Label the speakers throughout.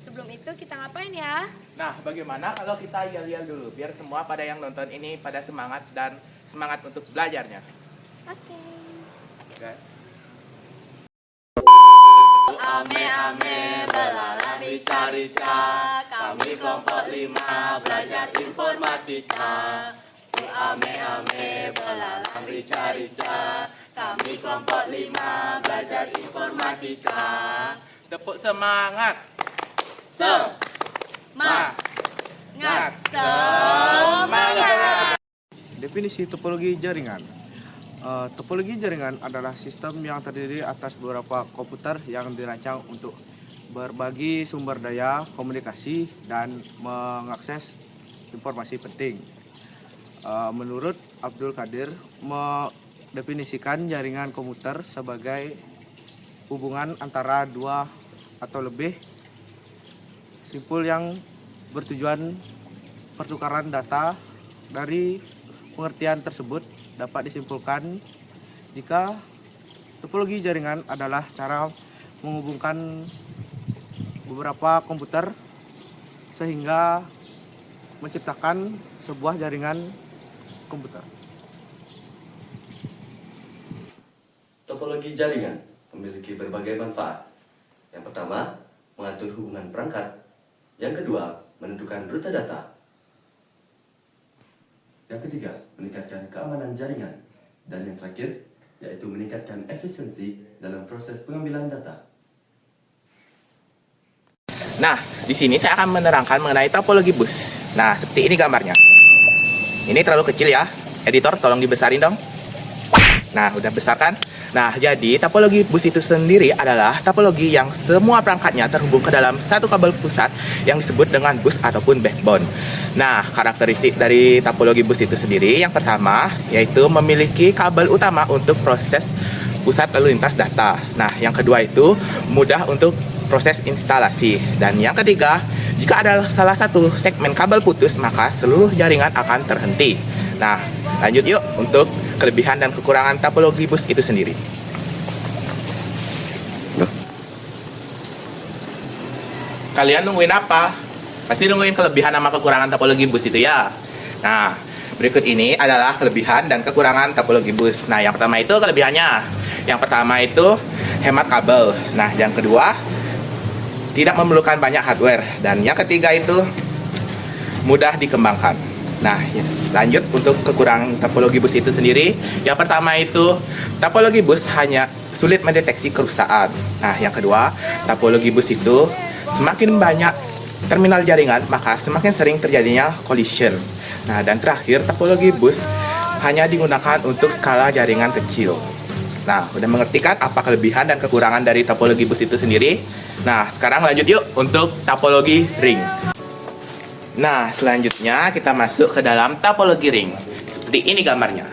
Speaker 1: sebelum itu kita ngapain ya?
Speaker 2: Nah, bagaimana kalau kita yel-yel dulu, biar semua pada yang nonton ini pada semangat dan semangat untuk belajarnya.
Speaker 1: Oke.
Speaker 2: Guys.
Speaker 3: Ame-ame belalang rica-rica, kami kelompok 5 belajar informatika. Ame-ame belalang rica-rica, kami kelompok 5 belajar informatika.
Speaker 2: Tepuk semangat.
Speaker 3: Semangat.
Speaker 4: Definisi topologi jaringan. Topologi jaringan adalah sistem yang terdiri atas beberapa komputer yang dirancang untuk berbagi sumber daya komunikasi dan mengakses informasi penting. Menurut Abdul Qadir, mendefinisikan jaringan komputer sebagai hubungan antara dua atau lebih simpul yang bertujuan pertukaran data. Dari pengertian tersebut dapat disimpulkan jika topologi jaringan adalah cara menghubungkan beberapa komputer sehingga menciptakan sebuah jaringan komputer.
Speaker 5: Topologi jaringan memiliki berbagai manfaat. Yang pertama, mengatur hubungan perangkat. Yang kedua, menentukan rute data. Yang ketiga, meningkatkan keamanan jaringan. Dan yang terakhir, yaitu meningkatkan efisiensi dalam proses pengambilan data.
Speaker 2: Nah, di sini saya akan menerangkan mengenai topologi bus. Nah, seperti ini gambarnya. Ini terlalu kecil ya. Editor, tolong dibesarin dong. Nah, udah besar kan? Nah, jadi topologi bus itu sendiri adalah topologi yang semua perangkatnya terhubung ke dalam satu kabel pusat yang disebut dengan bus ataupun backbone. Nah, karakteristik dari topologi bus itu sendiri yang pertama yaitu memiliki kabel utama untuk proses pusat lalu lintas data. Nah, yang kedua itu mudah untuk proses instalasi. Dan yang ketiga, jika ada salah satu segmen kabel putus, maka seluruh jaringan akan terhenti. Nah, lanjut yuk untuk kelebihan dan kekurangan topologi bus itu sendiri. Kalian nungguin apa? Pasti nungguin kelebihan sama kekurangan topologi bus itu ya. Nah, berikut ini adalah kelebihan dan kekurangan topologi bus. Nah, yang pertama itu kelebihannya. Yang pertama itu hemat kabel. Nah, yang kedua tidak memerlukan banyak hardware. Dan yang ketiga itu mudah dikembangkan. Nah, lanjut untuk kekurangan topologi bus itu sendiri. Yang pertama itu topologi bus hanya sulit mendeteksi kerusakan. Nah, yang kedua, topologi bus itu semakin banyak terminal jaringan, maka semakin sering terjadinya collision. Nah, dan terakhir, topologi bus hanya digunakan untuk skala jaringan kecil. Nah, udah mengerti kan apa kelebihan dan kekurangan dari topologi bus itu sendiri? Nah, sekarang lanjut yuk untuk topologi ring. Nah, selanjutnya kita masuk ke dalam topologi ring. Seperti ini gambarnya.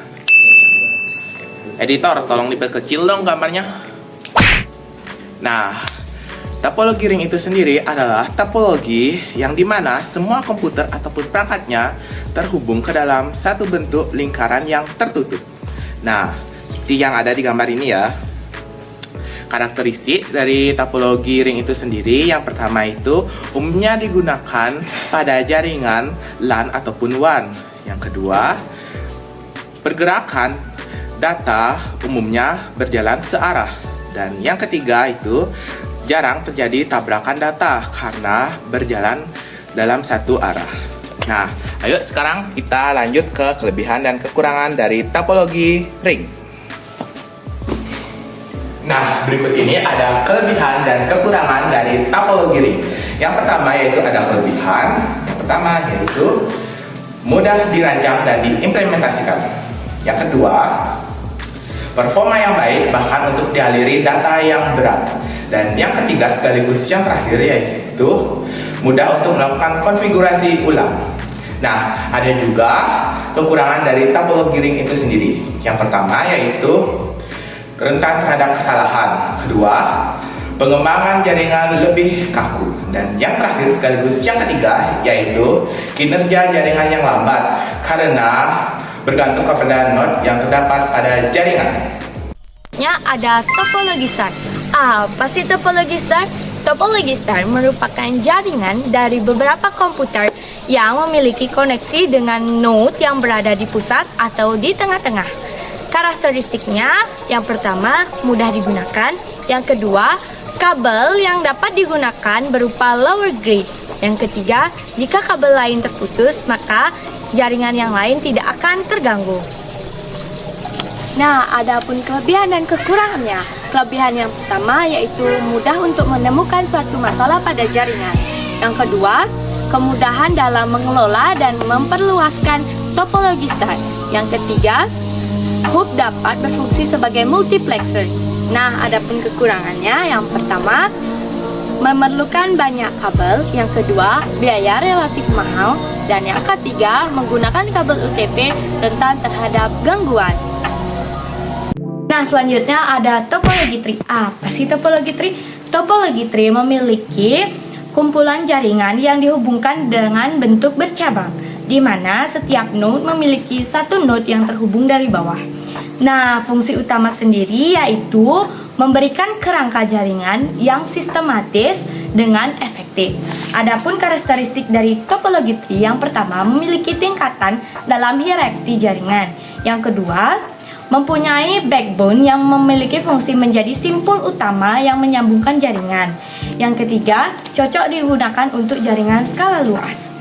Speaker 2: Editor, tolong diperkecil dong gambarnya. Nah, topologi ring itu sendiri adalah topologi yang dimana semua komputer ataupun perangkatnya terhubung ke dalam satu bentuk lingkaran yang tertutup. Nah, seperti yang ada di gambar ini ya. Karakteristik dari topologi ring itu sendiri yang pertama itu umumnya digunakan pada jaringan LAN ataupun WAN. Yang kedua, pergerakan data umumnya berjalan searah. Dan yang ketiga itu jarang terjadi tabrakan data karena berjalan dalam satu arah. Nah, ayo sekarang kita lanjut ke kelebihan dan kekurangan dari topologi ring. Nah, berikut ini ada kelebihan dan kekurangan dari topologi ring. Yang pertama yaitu ada kelebihan. Yang pertama yaitu mudah dirancang dan diimplementasikan. Yang kedua, performa yang baik bahkan untuk dialiri data yang berat. Dan yang ketiga sekaligus yang terakhir yaitu mudah untuk melakukan konfigurasi ulang. Nah, ada juga kekurangan dari topologi ring itu sendiri. Yang pertama yaitu rentan terhadap kesalahan. Kedua, pengembangan jaringan lebih kaku. Dan yang terakhir sekaligus yang ketiga yaitu kinerja jaringan yang lambat karena bergantung kepada node yang terdapat pada jaringan.
Speaker 1: Ada topologi start. Apa sih topologi start? Topologi star merupakan jaringan dari beberapa komputer yang memiliki koneksi dengan node yang berada di pusat atau di tengah-tengah. Karakteristiknya, yang pertama, mudah digunakan. Yang kedua, kabel yang dapat digunakan berupa lower grade. Yang ketiga, jika kabel lain terputus, maka jaringan yang lain tidak akan terganggu. Nah, adapun kelebihan dan kekurangannya. Kelebihan yang pertama yaitu mudah untuk menemukan suatu masalah pada jaringan. Yang kedua, kemudahan dalam mengelola dan memperluaskan topologi star. Yang ketiga, hub dapat berfungsi sebagai multiplexer. Nah, adapun kekurangannya, yang pertama, memerlukan banyak kabel. Yang kedua, biaya relatif mahal. Dan yang ketiga, menggunakan kabel UTP rentan terhadap gangguan. Nah, selanjutnya ada topologi tree. Apa sih topologi tree? Topologi tree memiliki kumpulan jaringan yang dihubungkan dengan bentuk bercabang, di mana setiap node memiliki satu node yang terhubung dari bawah. Nah, fungsi utama sendiri yaitu memberikan kerangka jaringan yang sistematis dengan efektif. Adapun karakteristik dari topologi tree, yang pertama, memiliki tingkatan dalam hierarki jaringan. Yang kedua, mempunyai backbone yang memiliki fungsi menjadi simpul utama yang menyambungkan jaringan. Yang ketiga, cocok digunakan untuk jaringan skala luas.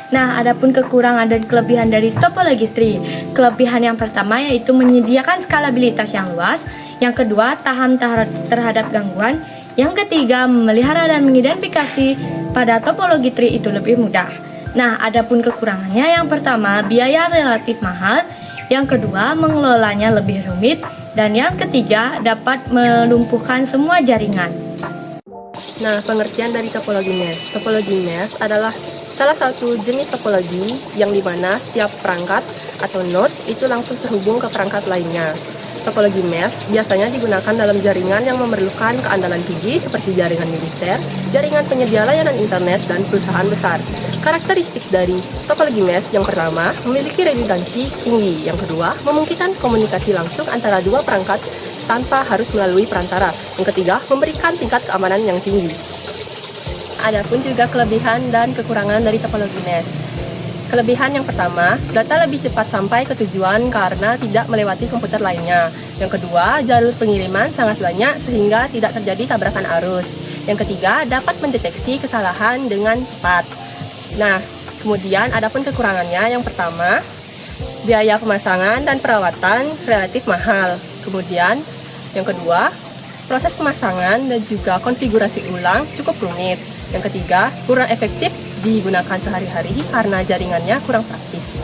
Speaker 1: Nah, adapun kekurangan dan kelebihan dari topologi tree. Kelebihan yang pertama yaitu menyediakan skalabilitas yang luas. Yang kedua, tahan terhadap gangguan. Yang ketiga, memelihara dan mengidentifikasi pada topologi tree itu lebih mudah. Nah, adapun kekurangannya, yang pertama, biaya relatif mahal. Yang kedua, mengelolanya lebih rumit. Dan yang ketiga, dapat melumpuhkan semua jaringan.
Speaker 6: Nah, pengertian dari topologi mesh. Topologi mesh adalah salah satu jenis topologi yang dimana setiap perangkat atau node itu langsung terhubung ke perangkat lainnya. Topologi mesh biasanya digunakan dalam jaringan yang memerlukan keandalan tinggi seperti jaringan militer, jaringan penyedia layanan internet, dan perusahaan besar. Karakteristik dari topologi mesh yang pertama, memiliki redundansi tinggi. Yang kedua, memungkinkan komunikasi langsung antara dua perangkat tanpa harus melalui perantara. Yang ketiga, memberikan tingkat keamanan yang tinggi. Adapun juga kelebihan dan kekurangan dari topologi mesh. Kelebihan yang pertama, data lebih cepat sampai ke tujuan karena tidak melewati komputer lainnya. Yang kedua, jalur pengiriman sangat banyak sehingga tidak terjadi tabrakan arus. Yang ketiga, dapat mendeteksi kesalahan dengan cepat. Nah, kemudian adapun kekurangannya, yang pertama, biaya pemasangan dan perawatan relatif mahal. Kemudian, yang kedua, proses pemasangan dan juga konfigurasi ulang cukup rumit. Yang ketiga, kurang efektif digunakan sehari-hari karena jaringannya kurang praktis.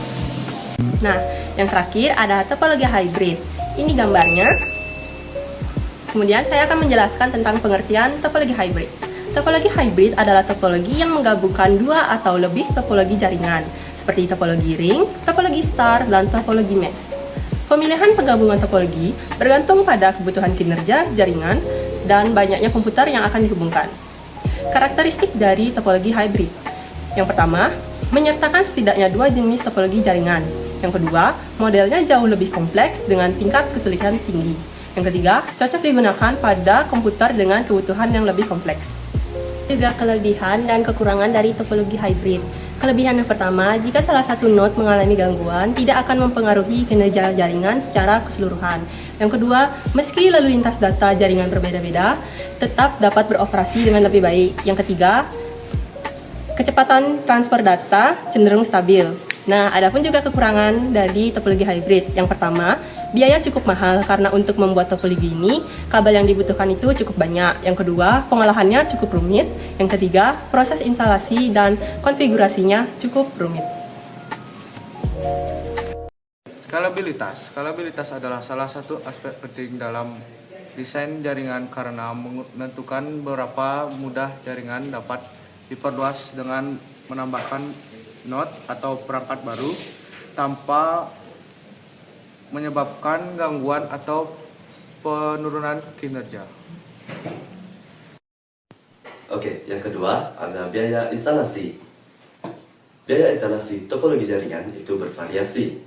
Speaker 6: Nah, yang terakhir ada topologi hybrid. Ini gambarnya. Kemudian saya akan menjelaskan tentang pengertian topologi hybrid. Topologi hybrid adalah topologi yang menggabungkan dua atau lebih topologi jaringan, seperti topologi ring, topologi star, dan topologi mesh. Pemilihan penggabungan topologi bergantung pada kebutuhan kinerja jaringan dan banyaknya komputer yang akan dihubungkan. Karakteristik dari topologi hybrid. Yang pertama, menyertakan setidaknya dua jenis topologi jaringan. Yang kedua, modelnya jauh lebih kompleks dengan tingkat kesulitan tinggi. Yang ketiga, cocok digunakan pada komputer dengan kebutuhan yang lebih kompleks. Juga kelebihan dan kekurangan dari topologi hybrid. Kelebihan yang pertama, jika salah satu node mengalami gangguan, tidak akan mempengaruhi kinerja jaringan secara keseluruhan. Yang kedua, meski lalu lintas data jaringan berbeda-beda, tetap dapat beroperasi dengan lebih baik. Yang ketiga, kecepatan transfer data cenderung stabil. Nah, adapun juga kekurangan dari topologi hybrid. Yang pertama, biaya cukup mahal karena untuk membuat topologi ini, kabel yang dibutuhkan itu cukup banyak. Yang kedua, pengolahannya cukup rumit. Yang ketiga, proses instalasi dan konfigurasinya cukup rumit.
Speaker 4: Skalabilitas. Skalabilitas adalah salah satu aspek penting dalam desain jaringan karena menentukan berapa mudah jaringan dapat diperluas dengan menambahkan node atau perangkat baru tanpa menyebabkan gangguan atau penurunan kinerja.
Speaker 5: Oke, yang kedua ada biaya instalasi. Biaya instalasi topologi jaringan itu bervariasi.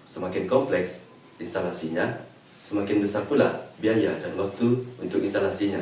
Speaker 5: Semakin kompleks instalasinya, semakin besar pula biaya dan waktu untuk instalasinya.